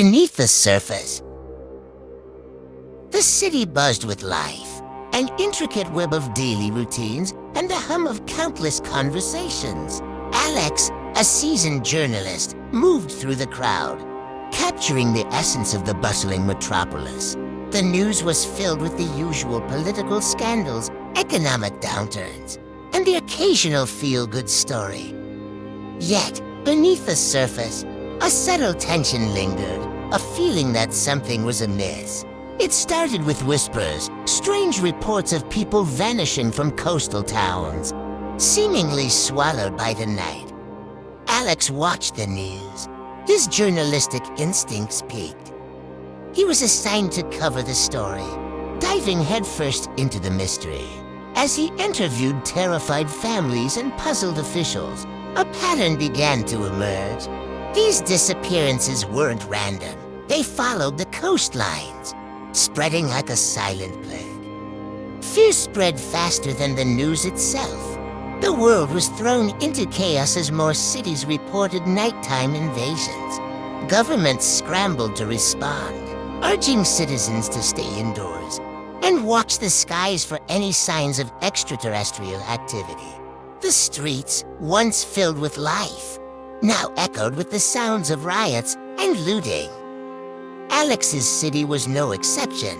Beneath the surface, the city buzzed with life, an intricate web of daily routines and the hum of countless conversations. Alex, a seasoned journalist, moved through the crowd, capturing the essence of the bustling metropolis. The news was filled with the usual political scandals, economic downturns, and the occasional feel-good story. Yet, beneath the surface, a subtle tension lingered, a feeling that something was amiss. It started with whispers, strange reports of people vanishing from coastal towns, seemingly swallowed by the night. Alex watched the news. His journalistic instincts peaked. He was assigned to cover the story, diving headfirst into the mystery. As he interviewed terrified families and puzzled officials, a pattern began to emerge. These disappearances weren't random. They followed the coastlines, spreading like a silent plague. Fear spread faster than the news itself. The world was thrown into chaos as more cities reported nighttime invasions. Governments scrambled to respond, urging citizens to stay indoors and watch the skies for any signs of extraterrestrial activity. The streets, once filled with life, now echoed with the sounds of riots and looting. Alex's city was no exception.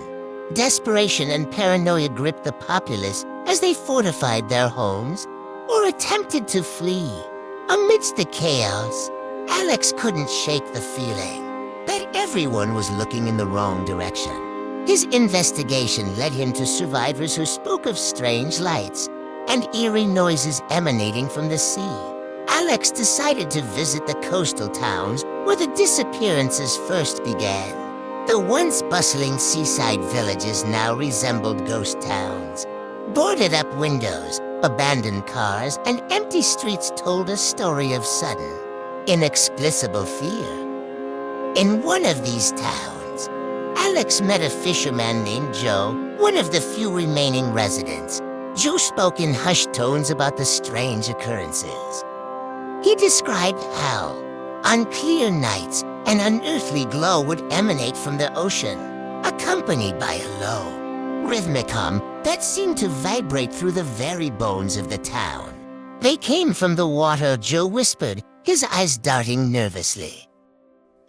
Desperation and paranoia gripped the populace as they fortified their homes or attempted to flee. Amidst the chaos, Alex couldn't shake the feeling that everyone was looking in the wrong direction. His investigation led him to survivors who spoke of strange lights and eerie noises emanating from the sea. Alex decided to visit the coastal towns where the disappearances first began. The once bustling seaside villages now resembled ghost towns. Boarded-up windows, abandoned cars, and empty streets told a story of sudden, inexplicable fear. In one of these towns, Alex met a fisherman named Joe, one of the few remaining residents. Joe spoke in hushed tones about the strange occurrences. He described how, on clear nights, an unearthly glow would emanate from the ocean, accompanied by a low, rhythmic hum that seemed to vibrate through the very bones of the town. They came from the water, Joe whispered, his eyes darting nervously.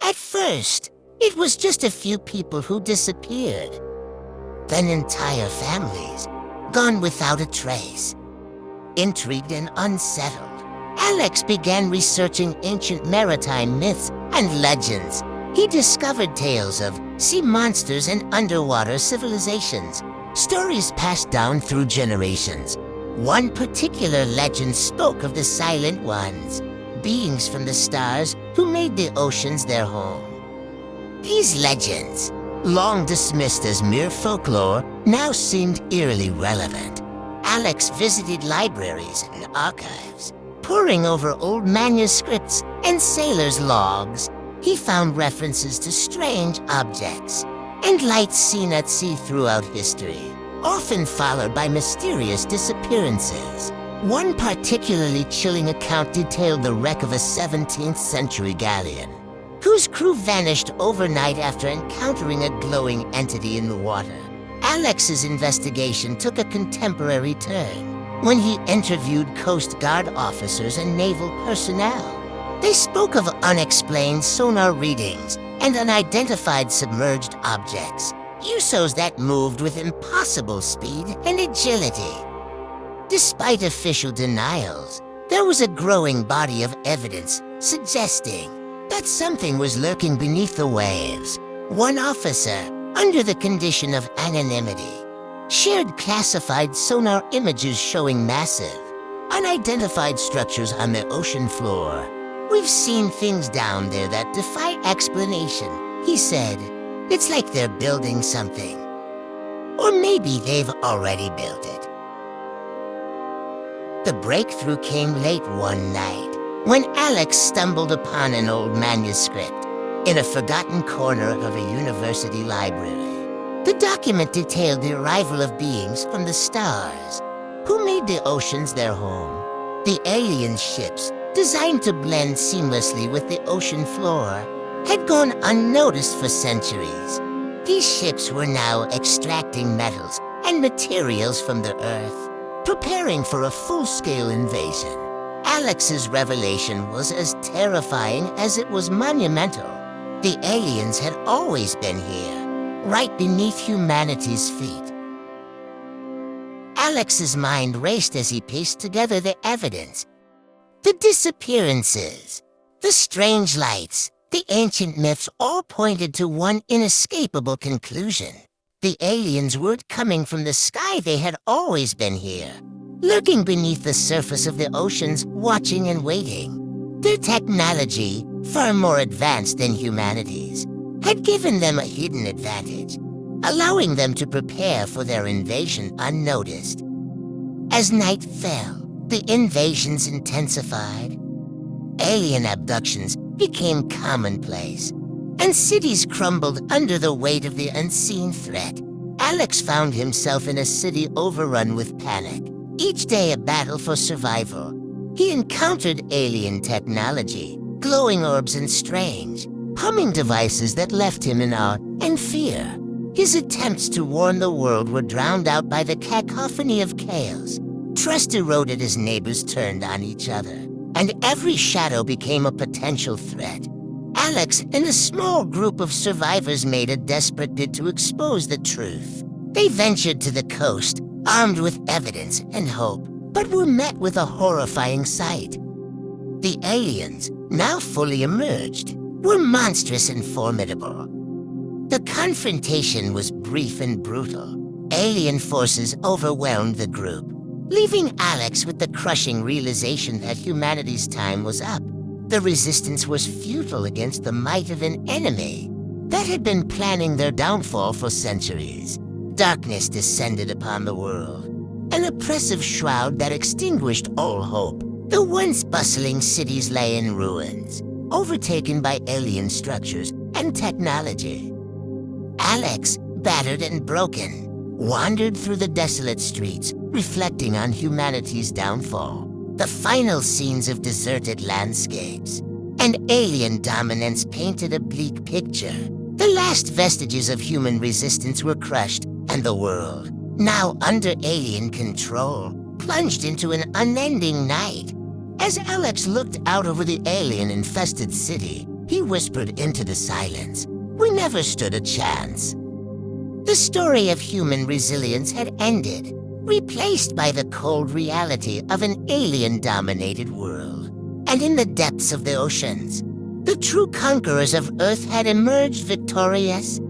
At first, it was just a few people who disappeared. Then entire families, gone without a trace. Intrigued and unsettled, Alex began researching ancient maritime myths and legends. He discovered tales of sea monsters and underwater civilizations, stories passed down through generations. One particular legend spoke of the Silent Ones, beings from the stars who made the oceans their home. These legends, long dismissed as mere folklore, now seemed eerily relevant. Alex visited libraries and archives, poring over old manuscripts and sailors' logs. He found references to strange objects and lights seen at sea throughout history, often followed by mysterious disappearances. One particularly chilling account detailed the wreck of a 17th century galleon, whose crew vanished overnight after encountering a glowing entity in the water. Alex's investigation took a contemporary turn when he interviewed Coast Guard officers and naval personnel. They spoke of unexplained sonar readings and unidentified submerged objects, USOs that moved with impossible speed and agility. Despite official denials, there was a growing body of evidence suggesting that something was lurking beneath the waves. One officer, under the condition of anonymity, shared classified sonar images showing massive, unidentified structures on the ocean floor. "We've seen things down there that defy explanation," he said. "It's like they're building something. Or maybe they've already built it." The breakthrough came late one night, when Alex stumbled upon an old manuscript in a forgotten corner of a university library. The document detailed the arrival of beings from the stars, who made the oceans their home. The alien ships, designed to blend seamlessly with the ocean floor, had gone unnoticed for centuries. These ships were now extracting metals and materials from the Earth, preparing for a full-scale invasion. Alex's revelation was as terrifying as it was monumental. The aliens had always been here, right beneath humanity's feet. Alex's mind raced as he pieced together the evidence. The disappearances, the strange lights, the ancient myths all pointed to one inescapable conclusion. The aliens weren't coming from the sky, they had always been here, lurking beneath the surface of the oceans, watching and waiting. Their technology, far more advanced than humanity's, had given them a hidden advantage, allowing them to prepare for their invasion unnoticed. As night fell, the invasions intensified. Alien abductions became commonplace, and cities crumbled under the weight of the unseen threat. Alex found himself in a city overrun with panic, each day a battle for survival. He encountered alien technology, glowing orbs and strange, humming devices that left him in awe and fear. His attempts to warn the world were drowned out by the cacophony of chaos. Trust eroded as neighbors turned on each other, and every shadow became a potential threat. Alex and a small group of survivors made a desperate bid to expose the truth. They ventured to the coast, armed with evidence and hope, but were met with a horrifying sight. The aliens, now fully emerged, were monstrous and formidable. The confrontation was brief and brutal. Alien forces overwhelmed the group, leaving Alex with the crushing realization that humanity's time was up. The resistance was futile against the might of an enemy that had been planning their downfall for centuries. Darkness descended upon the world, an oppressive shroud that extinguished all hope. The once bustling cities lay in ruins, overtaken by alien structures and technology. Alex, battered and broken, wandered through the desolate streets, reflecting on humanity's downfall. The final scenes of deserted landscapes and alien dominance painted a bleak picture. The last vestiges of human resistance were crushed, and the world, now under alien control, plunged into an unending night. As Alex looked out over the alien-infested city, he whispered into the silence, "We never stood a chance." The story of human resilience had ended, replaced by the cold reality of an alien-dominated world. And in the depths of the oceans, the true conquerors of Earth had emerged victorious.